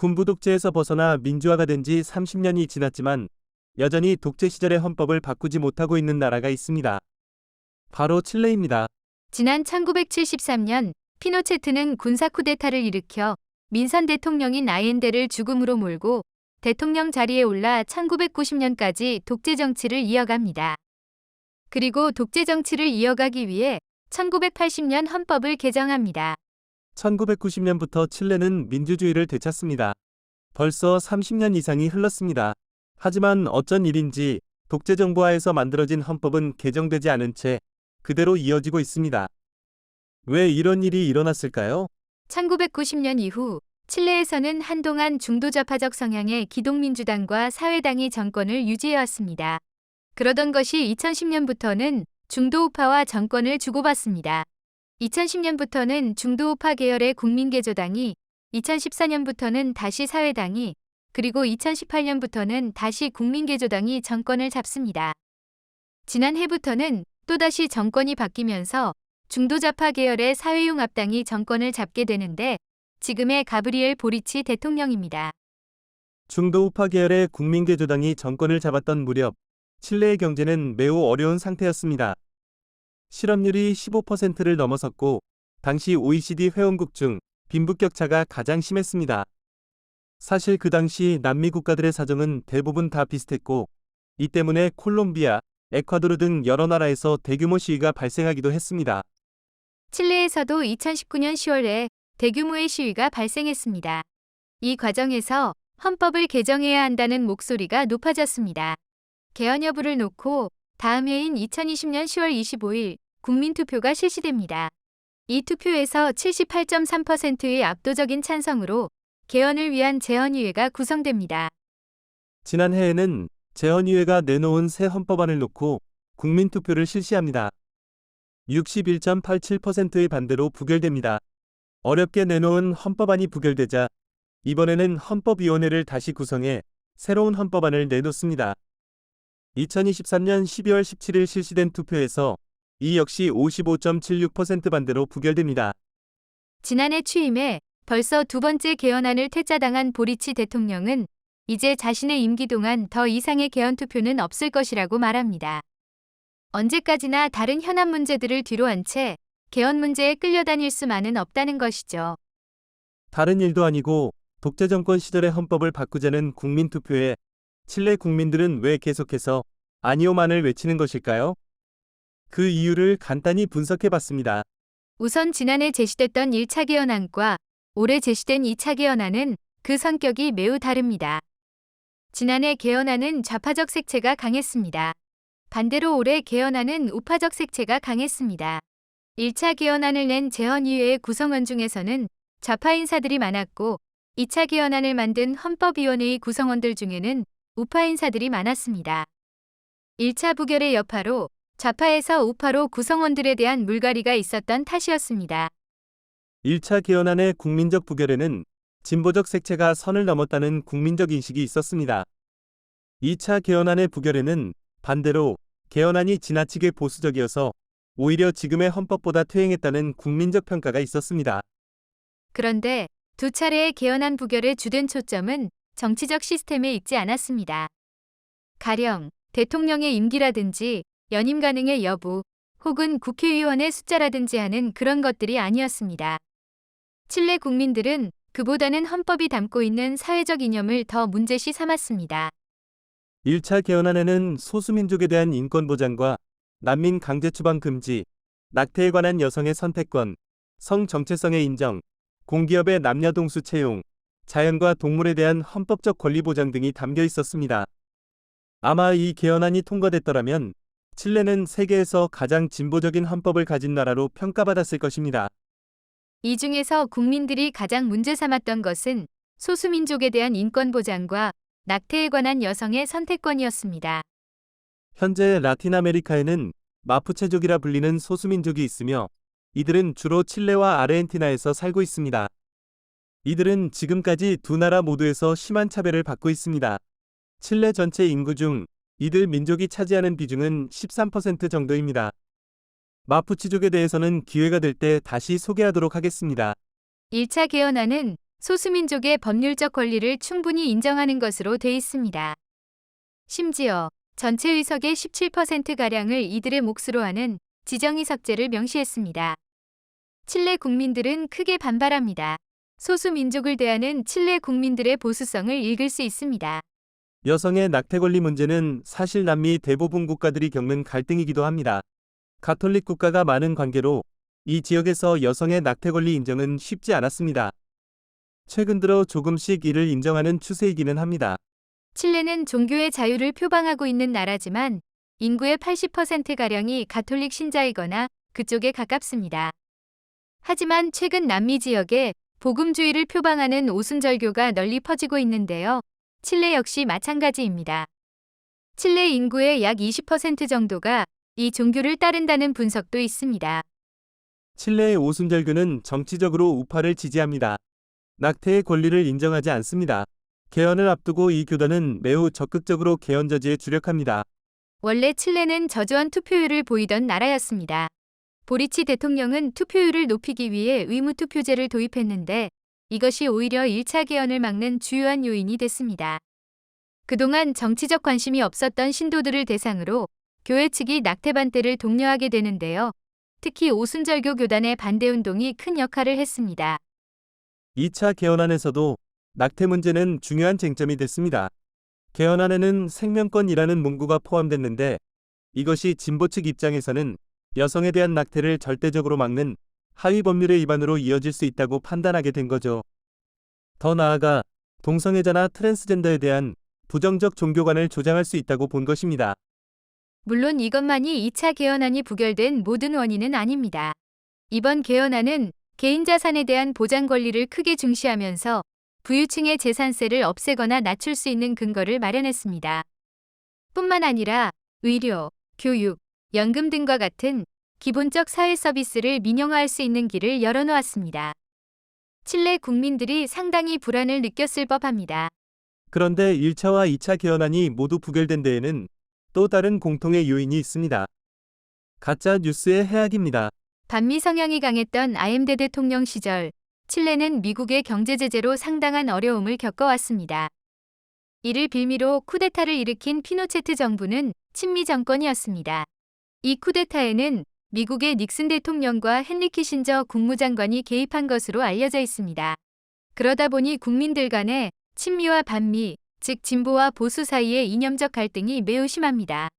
군부 독재에서 벗어나 민주화가 된 지 30년이 지났지만 여전히 독재 시절의 헌법을 바꾸지 못하고 있는 나라가 있습니다. 바로 칠레입니다. 지난 1973년 피노체트는 군사 쿠데타를 일으켜 민선 대통령인 아옌데를 죽음으로 몰고 대통령 자리에 올라 1990년까지 독재 정치를 이어갑니다. 그리고 독재 정치를 이어가기 위해 1980년 헌법을 개정합니다. 1990년부터 칠레는 민주주의를 되찾습니다. 벌써 30년 이상이 흘렀습니다. 하지만 어쩐 일인지 독재 정부 하에서 만들어진 헌법은 개정되지 않은 채 그대로 이어지고 있습니다. 왜 이런 일이 일어났을까요? 1990년 이후 칠레에서는 한동안 중도좌파적 성향의 기독민주당과 사회당이 정권을 유지해왔습니다. 그러던 것이 2010년부터는 중도우파와 정권을 주고받습니다. 2010년부터는 중도우파 계열의 국민개조당이, 2014년부터는 다시 사회당이, 그리고 2018년부터는 다시 국민개조당이 정권을 잡습니다. 지난해부터는 또다시 정권이 바뀌면서 중도좌파 계열의 사회융합당이 정권을 잡게 되는데 지금의 가브리엘 보리치 대통령입니다. 중도우파 계열의 국민개조당이 정권을 잡았던 무렵 칠레의 경제는 매우 어려운 상태였습니다. 실업률이 15%를 넘어섰고 당시 OECD 회원국 중 빈부격차가 가장 심했습니다. 사실 그 당시 남미 국가들의 사정은 대부분 다 비슷했고 이 때문에 콜롬비아, 에콰도르 등 여러 나라에서 대규모 시위가 발생하기도 했습니다. 칠레에서도 2019년 10월에 대규모의 시위가 발생했습니다. 이 과정에서 헌법을 개정해야 한다는 목소리가 높아졌습니다. 개헌 여부를 놓고 다음 해인 2020년 10월 25일 국민투표가 실시됩니다. 이 투표에서 78.3%의 압도적인 찬성으로 개헌을 위한 재헌의회가 구성됩니다. 지난해에는 재헌의회가 내놓은 새 헌법안을 놓고 국민투표를 실시합니다. 61.87%의 반대로 부결됩니다. 어렵게 내놓은 헌법안이 부결되자 이번에는 헌법위원회를 다시 구성해 새로운 헌법안을 내놓습니다. 2023년 12월 17일 실시된 투표에서 이 역시 55.76% 반대로 부결됩니다. 지난해 취임해 벌써 두 번째 개헌안을 퇴짜당한 보리치 대통령은 이제 자신의 임기 동안 더 이상의 개헌 투표는 없을 것이라고 말합니다. 언제까지나 다른 현안 문제들을 뒤로한 채 개헌 문제에 끌려다닐 수만은 없다는 것이죠. 다른 일도 아니고 독재 정권 시절의 헌법을 바꾸자는 국민투표에 칠레 국민들은 왜 계속해서 아니오만을 외치는 것일까요? 그 이유를 간단히 분석해봤습니다. 우선 지난해 제시됐던 1차 개헌안과 올해 제시된 2차 개헌안은 그 성격이 매우 다릅니다. 지난해 개헌안은 좌파적 색채가 강했습니다. 반대로 올해 개헌안은 우파적 색채가 강했습니다. 1차 개헌안을 낸 재헌의회의 구성원 중에서는 좌파 인사들이 많았고 2차 개헌안을 만든 헌법위원회의 구성원들 중에는 우파 인사들이 많았습니다. 1차 부결의 여파로 좌파에서 우파로 구성원들에 대한 물갈이가 있었던 탓이었습니다. 1차 개헌안의 국민적 부결에는 진보적 색채가 선을 넘었다는 국민적 인식이 있었습니다. 2차 개헌안의 부결에는 반대로 개헌안이 지나치게 보수적이어서 오히려 지금의 헌법보다 퇴행했다는 국민적 평가가 있었습니다. 그런데 두 차례의 개헌안 부결의 주된 초점은 정치적 시스템에 있지 않았습니다. 가령 대통령의 임기라든지 연임 가능의 여부 혹은 국회의원의 숫자라든지 하는 그런 것들이 아니었습니다. 칠레 국민들은 그보다는 헌법이 담고 있는 사회적 이념을 더 문제시 삼았습니다. 1차 개헌안에는 소수민족에 대한 인권 보장과 난민 강제 추방 금지, 낙태에 관한 여성의 선택권, 성 정체성의 인정, 공기업의 남녀 동수 채용, 자연과 동물에 대한 헌법적 권리 보장 등이 담겨 있었습니다. 아마 이 개헌안이 통과됐더라면 칠레는 세계에서 가장 진보적인 헌법을 가진 나라로 평가받았을 것입니다. 이 중에서 국민들이 가장 문제 삼았던 것은 소수민족에 대한 인권 보장과 낙태에 관한 여성의 선택권이었습니다. 현재 라틴 아메리카에는 마푸체족이라 불리는 소수민족이 있으며 이들은 주로 칠레와 아르헨티나에서 살고 있습니다. 이들은 지금까지 두 나라 모두에서 심한 차별을 받고 있습니다. 칠레 전체 인구 중 이들 민족이 차지하는 비중은 13% 정도입니다. 마푸치족에 대해서는 기회가 될 때 다시 소개하도록 하겠습니다. 1차 개헌안은 소수민족의 법률적 권리를 충분히 인정하는 것으로 돼 있습니다. 심지어 전체 의석의 17%가량을 이들의 몫으로 하는 지정의석제를 명시했습니다. 칠레 국민들은 크게 반발합니다. 소수민족을 대하는 칠레 국민들의 보수성을 읽을 수 있습니다. 여성의 낙태 권리 문제는 사실 남미 대부분 국가들이 겪는 갈등이기도 합니다. 가톨릭 국가가 많은 관계로 이 지역에서 여성의 낙태 권리 인정은 쉽지 않았습니다. 최근 들어 조금씩 이를 인정하는 추세이기는 합니다. 칠레는 종교의 자유를 표방하고 있는 나라지만 인구의 80%가량이 가톨릭 신자이거나 그쪽에 가깝습니다. 하지만 최근 남미 지역에 복음주의를 표방하는 오순절교가 널리 퍼지고 있는데요. 칠레 역시 마찬가지입니다. 칠레 인구의 약 20% 정도가 이 종교를 따른다는 분석도 있습니다. 칠레의 오순절교는 정치적으로 우파를 지지합니다. 낙태의 권리를 인정하지 않습니다. 개헌을 앞두고 이 교단은 매우 적극적으로 개헌 저지에 주력합니다. 원래 칠레는 저조한 투표율을 보이던 나라였습니다. 보리치 대통령은 투표율을 높이기 위해 의무투표제를 도입했는데 이것이 오히려 1차 개헌을 막는 주요한 요인이 됐습니다. 그동안 정치적 관심이 없었던 신도들을 대상으로 교회 측이 낙태 반대를 독려하게 되는데요. 특히 오순절교 교단의 반대운동이 큰 역할을 했습니다. 2차 개헌안에서도 낙태 문제는 중요한 쟁점이 됐습니다. 개헌안에는 생명권이라는 문구가 포함됐는데 이것이 진보 측 입장에서는 여성에 대한 낙태를 절대적으로 막는 하위 법률의 위반으로 이어질 수 있다고 판단하게 된 거죠. 더 나아가 동성애자나 트랜스젠더에 대한 부정적 종교관을 조장할 수 있다고 본 것입니다. 물론 이것만이 2차 개헌안이 부결된 모든 원인은 아닙니다. 이번 개헌안은 개인 자산에 대한 보장 권리를 크게 중시하면서 부유층의 재산세를 없애거나 낮출 수 있는 근거를 마련했습니다. 뿐만 아니라 의료, 교육, 연금 등과 같은 기본적 사회 서비스를 민영화할 수 있는 길을 열어놓았습니다. 칠레 국민들이 상당히 불안을 느꼈을 법합니다. 그런데 1차와 2차 개헌안이 모두 부결된 데에는 또 다른 공통의 요인이 있습니다. 가짜 뉴스의 해악입니다. 반미 성향이 강했던 아엠데 대통령 시절 칠레는 미국의 경제 제재로 상당한 어려움을 겪어왔습니다. 이를 빌미로 쿠데타를 일으킨 피노체트 정부는 친미 정권이었습니다. 이 쿠데타에는 미국의 닉슨 대통령과 헨리 키신저 국무장관이 개입한 것으로 알려져 있습니다. 그러다 보니 국민들 간에 친미와 반미, 즉 진보와 보수 사이의 이념적 갈등이 매우 심합니다.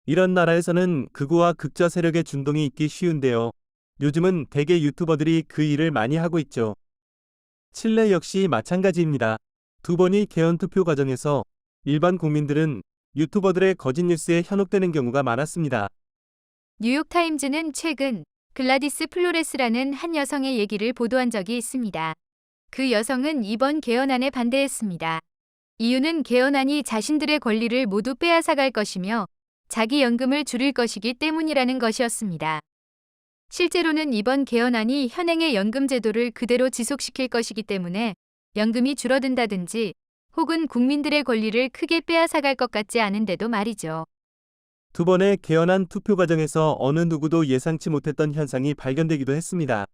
이런 나라에서는 극우와 극좌 세력의 준동이 있기 쉬운데요. 요즘은 대개 유튜버들이 그 일을 많이 하고 있죠. 칠레 역시 마찬가지입니다. 두 번의 개헌 투표 과정에서 일반 국민들은 유튜버들의 거짓 뉴스에 현혹되는 경우가 많았습니다. 뉴욕타임즈는 최근 글라디스 플로레스라는 한 여성의 얘기를 보도한 적이 있습니다. 그 여성은 이번 개헌안에 반대했습니다. 이유는 개헌안이 자신들의 권리를 모두 빼앗아갈 것이며 자기 연금을 줄일 것이기 때문이라는 것이었습니다. 실제로는 이번 개헌안이 현행의 연금 제도를 그대로 지속시킬 것이기 때문에 연금이 줄어든다든지 혹은 국민들의 권리를 크게 빼앗아갈 것 같지 않은데도 말이죠. 두 번의 개헌안 투표 과정에서 어느 누구도 예상치 못했던 현상이 발견되기도 했습니다.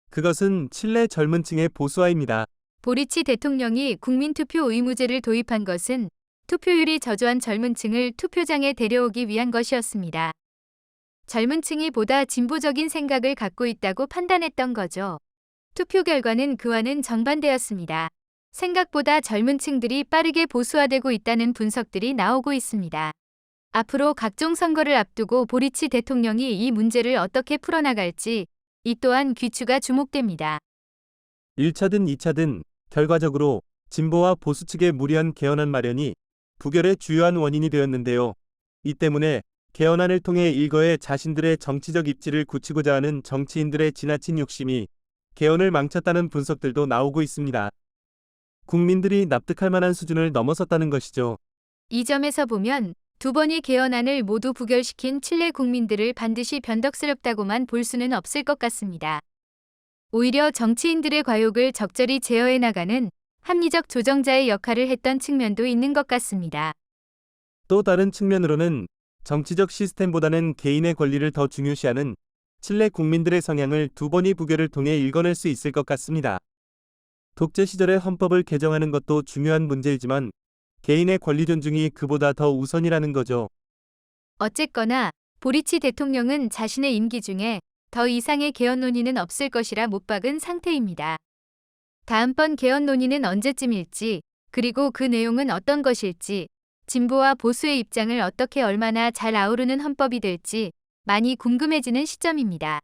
그것은 칠레 젊은 층의 보수화입니다. 보리치 대통령이 국민투표 의무제를 도입한 것은 투표율이 저조한 젊은 층을 투표장에 데려오기 위한 것이었습니다. 젊은 층이 보다 진보적인 생각을 갖고 있다고 판단했던 거죠. 투표 결과는 그와는 정반대였습니다. 생각보다 젊은 층들이 빠르게 보수화되고 있다는 분석들이 나오고 있습니다. 앞으로 각종 선거를 앞두고 보리치 대통령이 이 문제를 어떻게 풀어나갈지 이 또한 귀추가 주목됩니다. 1차든 2차든 결과적으로 진보와 보수 측의 무리한 개헌안 마련이 부결의 주요한 원인이 되었는데요. 이 때문에 개헌안을 통해 일거에 자신들의 정치적 입지를 굳히고자 하는 정치인들의 지나친 욕심이 개헌을 망쳤다는 분석들도 나오고 있습니다. 국민들이 납득할 만한 수준을 넘어섰다는 것이죠. 이 점에서 보면 두 번의 개헌안을 모두 부결시킨 칠레 국민들을 반드시 변덕스럽다고만 볼 수는 없을 것 같습니다. 오히려 정치인들의 과욕을 적절히 제어해 나가는 합리적 조정자의 역할을 했던 측면도 있는 것 같습니다. 또 다른 측면으로는 정치적 시스템보다는 개인의 권리를 더 중요시하는 칠레 국민들의 성향을 두 번의 부결을 통해 읽어낼 수 있을 것 같습니다. 독재 시절에 헌법을 개정하는 것도 중요한 문제이지만 개인의 권리 존중이 그보다 더 우선이라는 거죠. 어쨌거나 보리치 대통령은 자신의 임기 중에 더 이상의 개헌 논의는 없을 것이라 못 박은 상태입니다. 다음번 개헌 논의는 언제쯤일지, 그리고 그 내용은 어떤 것일지, 진보와 보수의 입장을 어떻게 얼마나 잘 아우르는 헌법이 될지 많이 궁금해지는 시점입니다.